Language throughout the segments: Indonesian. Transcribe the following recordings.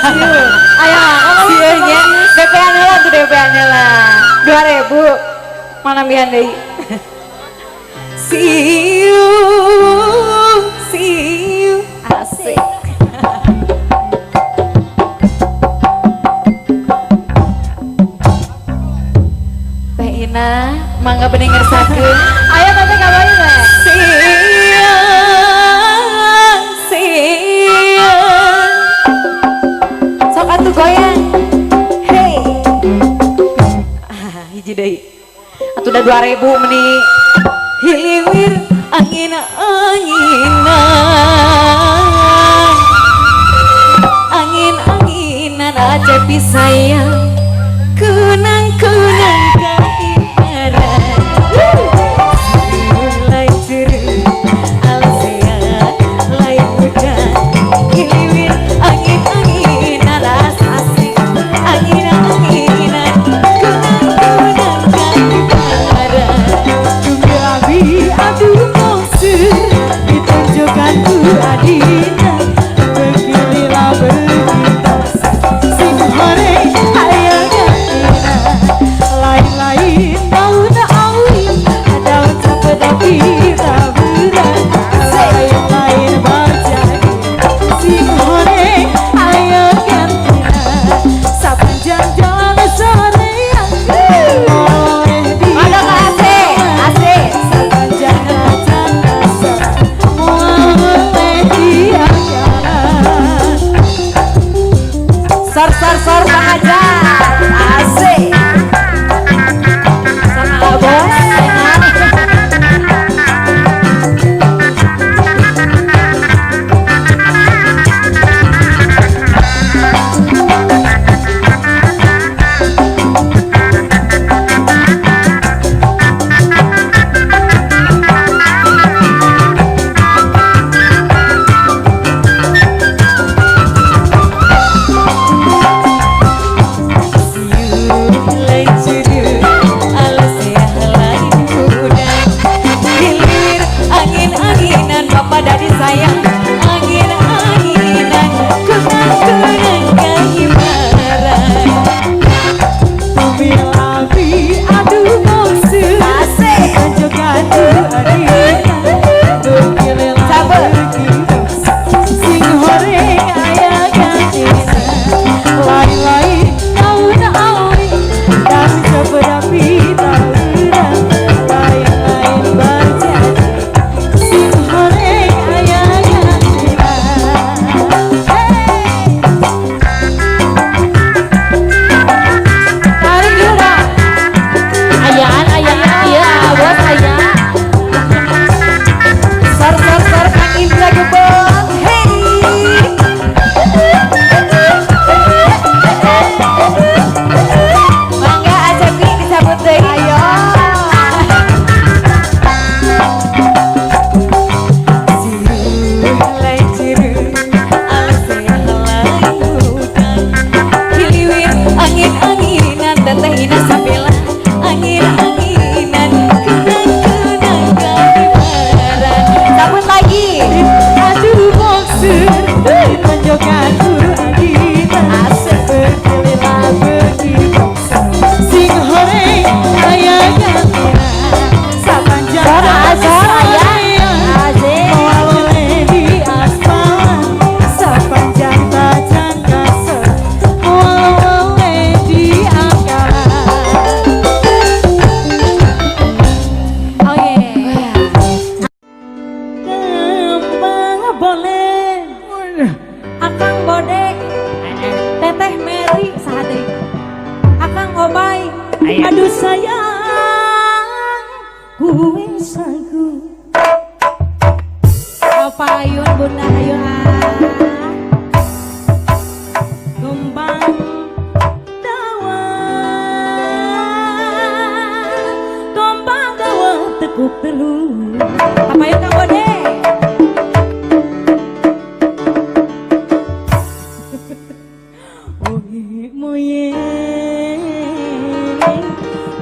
Ayo, sieunya DP-an heula tuh DP-an heula. 2000. Mana bihan deui? See you. Asik. Teh Ina, mangga bening ngersakeun. Ayo teh kabayu teh. Siang. Sok atuh goyang. Hey. Hiji deui. Atuh udah 2000 meni. Hiliwir angin-anginan aja pisayang kenang-kenang kaibaran mulai ceru alsean lain udan hiliwir angin-anginan asasi angin-anginan kenang-kenang kaibaran Abi aduh monster ditunjukkan ku adina beginilah begitu sing hore aya gantina lain-lain daun awi daun sampai tapi taburan lain-lain berjadi sing hore aya gantina sapanjang jalan soreang oleh di Sor Bang Aja asik sama bos Aduh sayang, gue sagu. Apa ayun bunda ayun Numpang dawa tekuk telur. Apa ayun kang Bode? Moye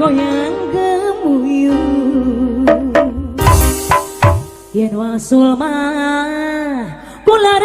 goyang gemuyung yen wasul mah kula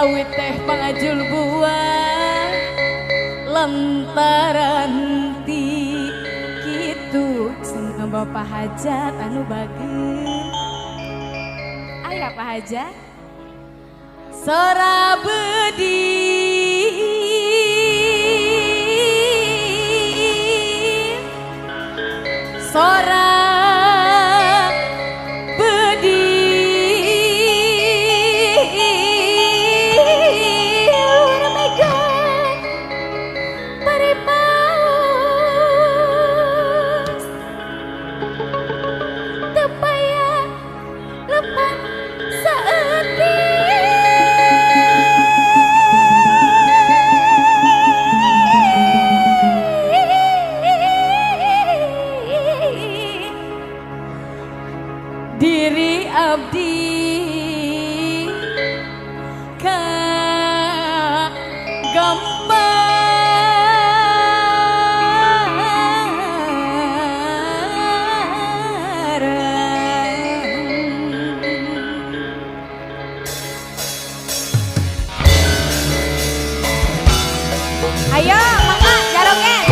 awit teh pangajul buah lantaran ti kitu seneng bapak hajat anu bageus aya Pak Hajat sora beudi sora diri abdi ka Ayo, mangga jaroget.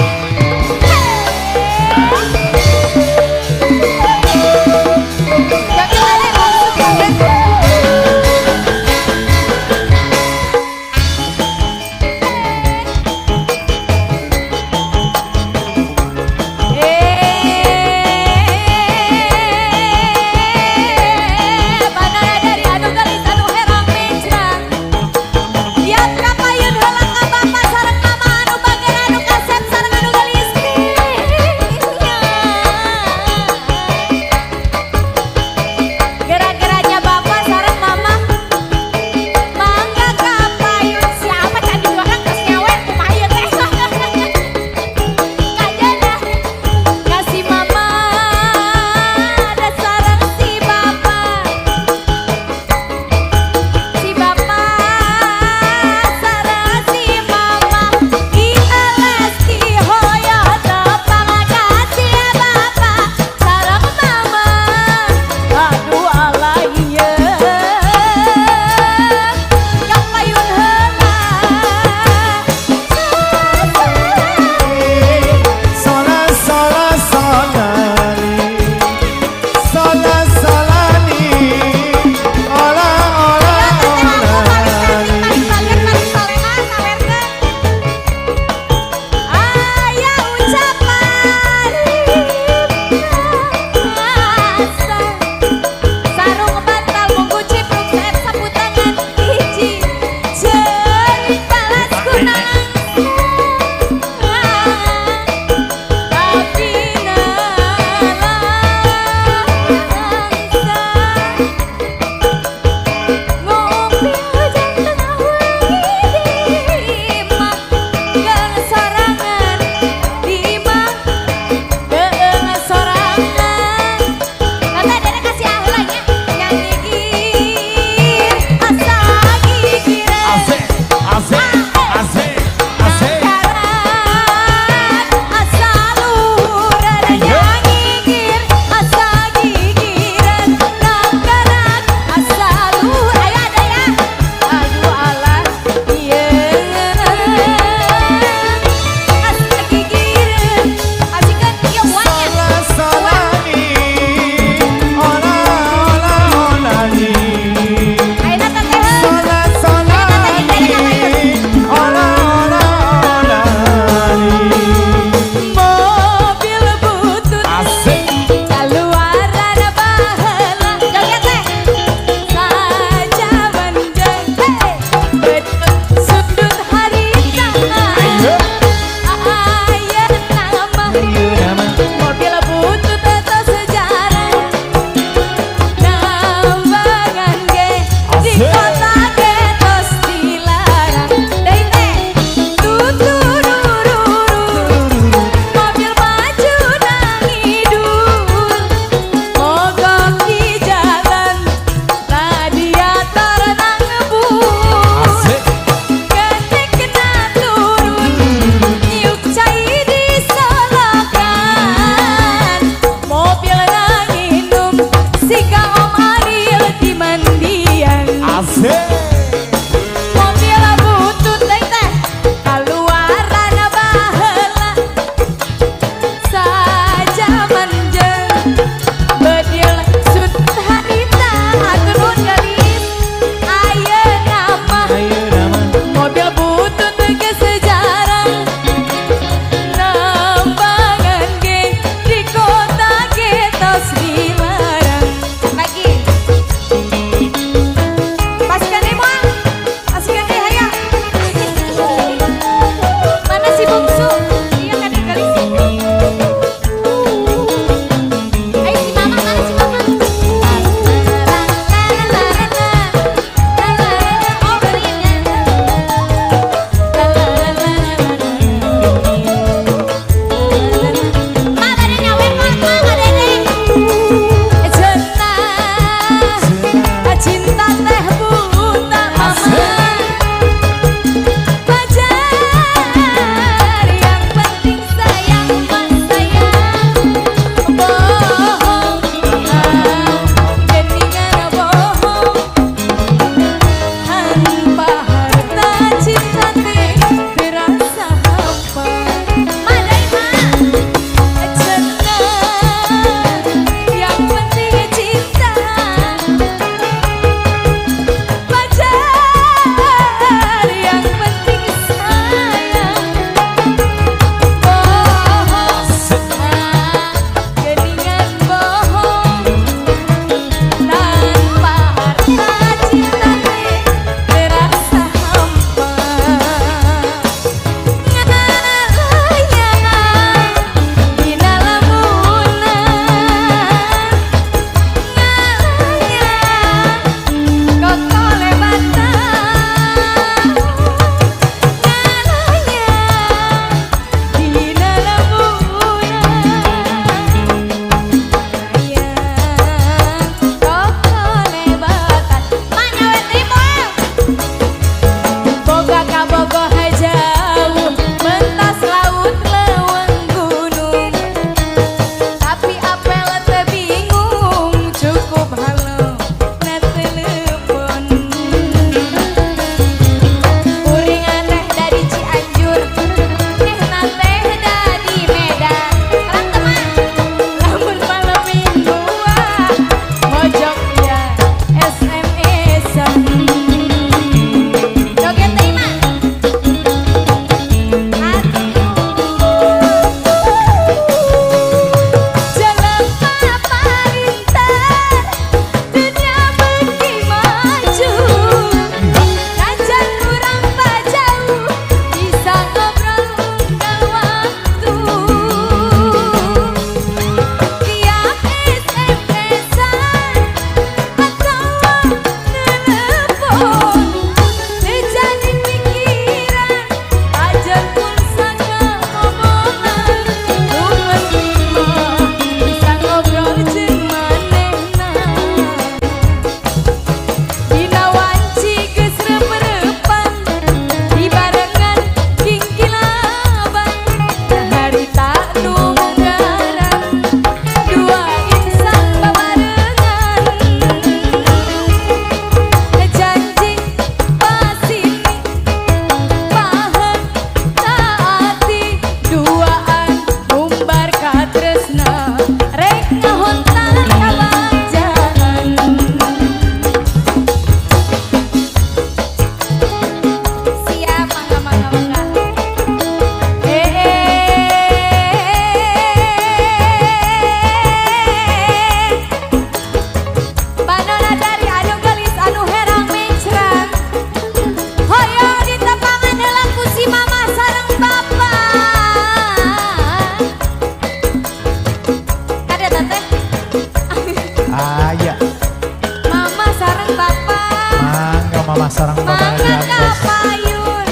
mama sarang bapak Mangga Jambos. kapayun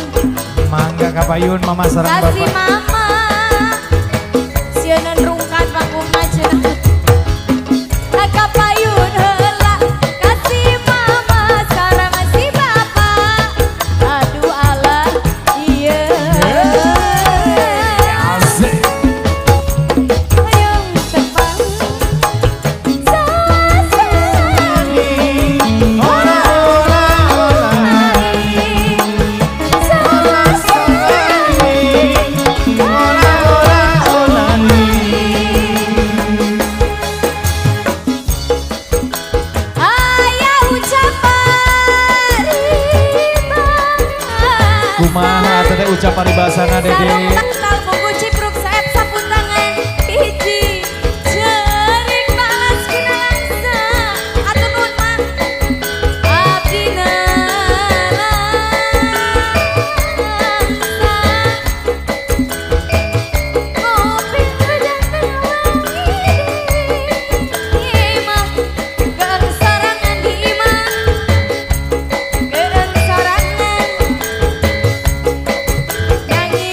Mangga kapayun mama sarang kasih bapak. mama sieunan rungkat pangkumna cenah kapayun heula kasih mama sareng si bapak aduh alah iya Asik. hayang tepang sasari Ola ola ola. Ola ola ola. Aya ucapan Kumaha teh ucap paribasana Dede. sareng taktal buku cipruk saep sapu tangan hiji ceurik balas kunangsa atuh nuhun mah abdi nalangsa ngopi jangan wangi mah gerang sarangan di imah gerang sarangan nyanyi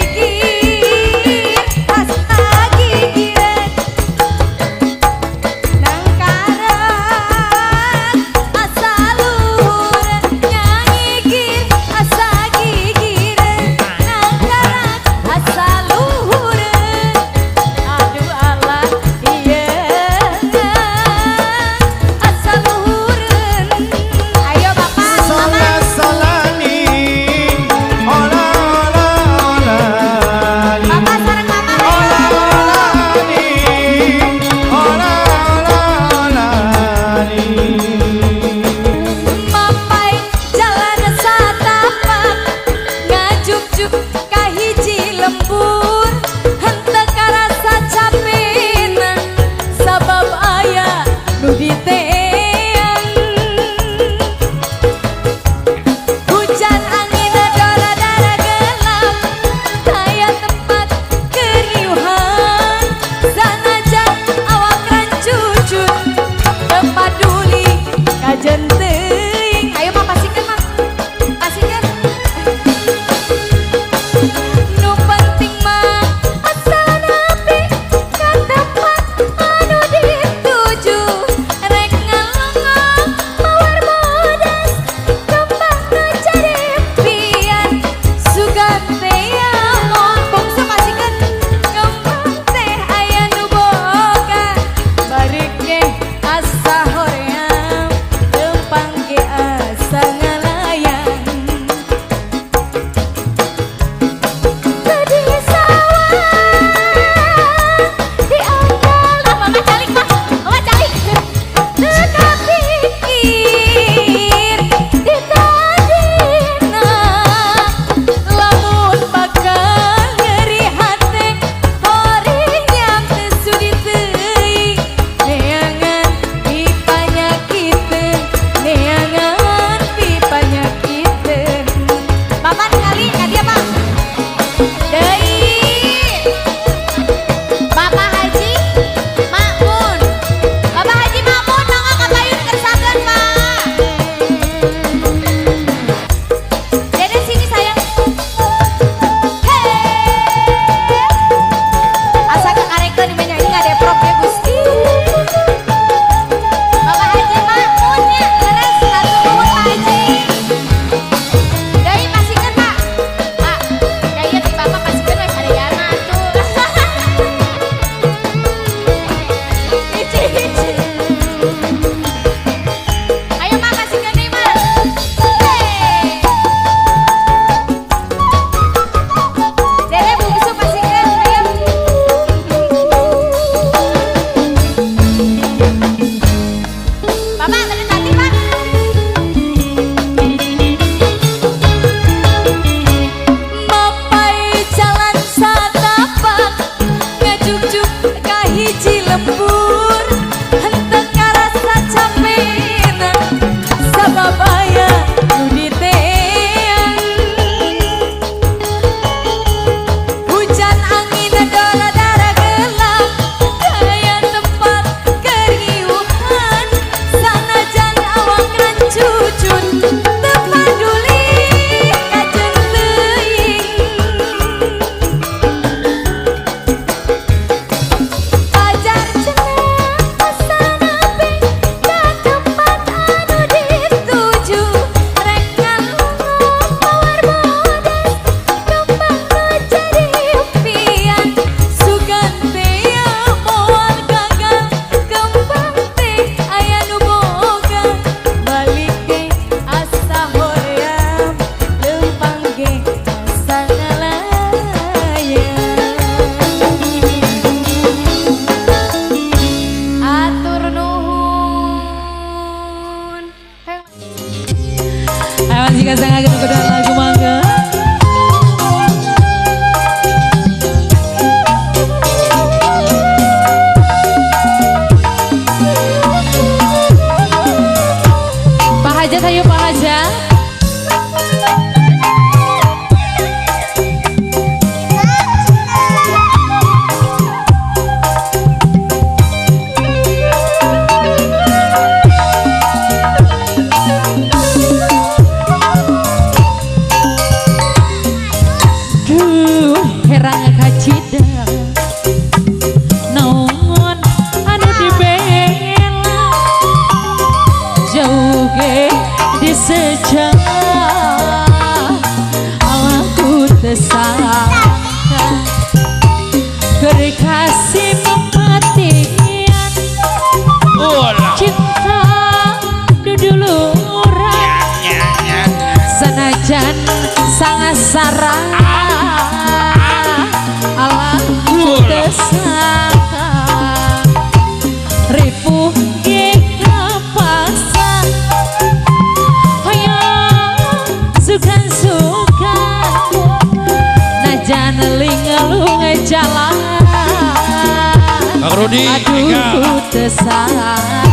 kasih kasangakeun kepada lagu mangga. Pak Hajat, ayo Pak Hajat. Herang kacida naon anu dibela jauh ge disejak awakku tesaka keur kasih pematian cinta duduluran sanajan sangat sarang alam desaka ripuh gika paksa hayang sukan-sukan najan lingelung jalan Kang Rudi, aduh tesakan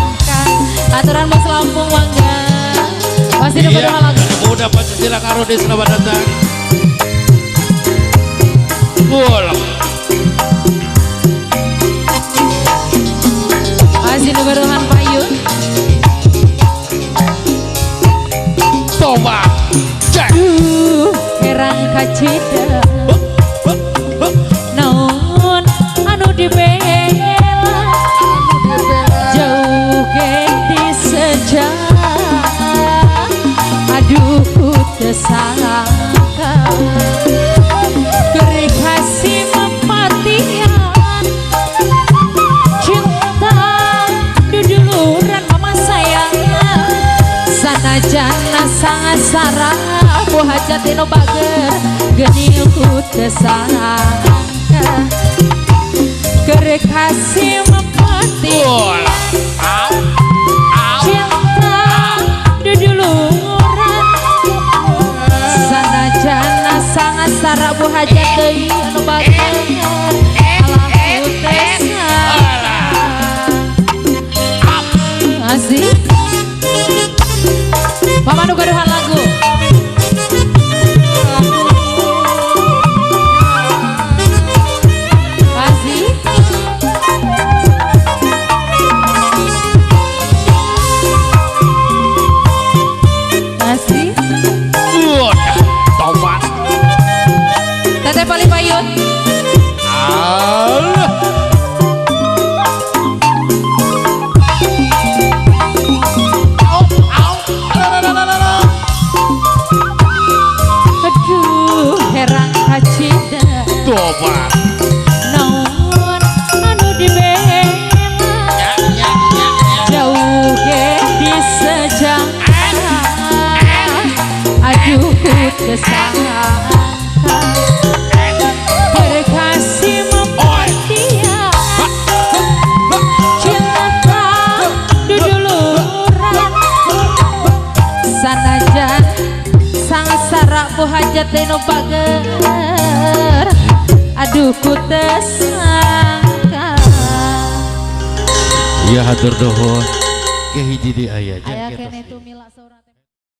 aturan Mas Lampung mangga pasti dapat iya, lagu udah Pancasila Kang Rudi selamat datang. Masih nugaruhan payun Toba cek herang kacida naon anu dibela jauh ge disejak aduh ku tesaka beri kasih mempatian cinta duduluran mama sayang sanajan sangat sarah bu hajat ino bager geni ku tesaka beri kasih mempatian cinta duduluran sanajan sangat sarah bu hajat deui anu bager alam tesaka asik Mama nugaruhan lagu asik asik Toba Teteh paling payun aduh herang kacida Toba naon anu dibela jauh ge disejak aduh ku tesaka berkasih mempatian cinta duduluran sanajan sangat sarak bu hajat eno bager aduh ku tesaka iya hatur dohon ke hiji di aya aya kene tuh mila seorang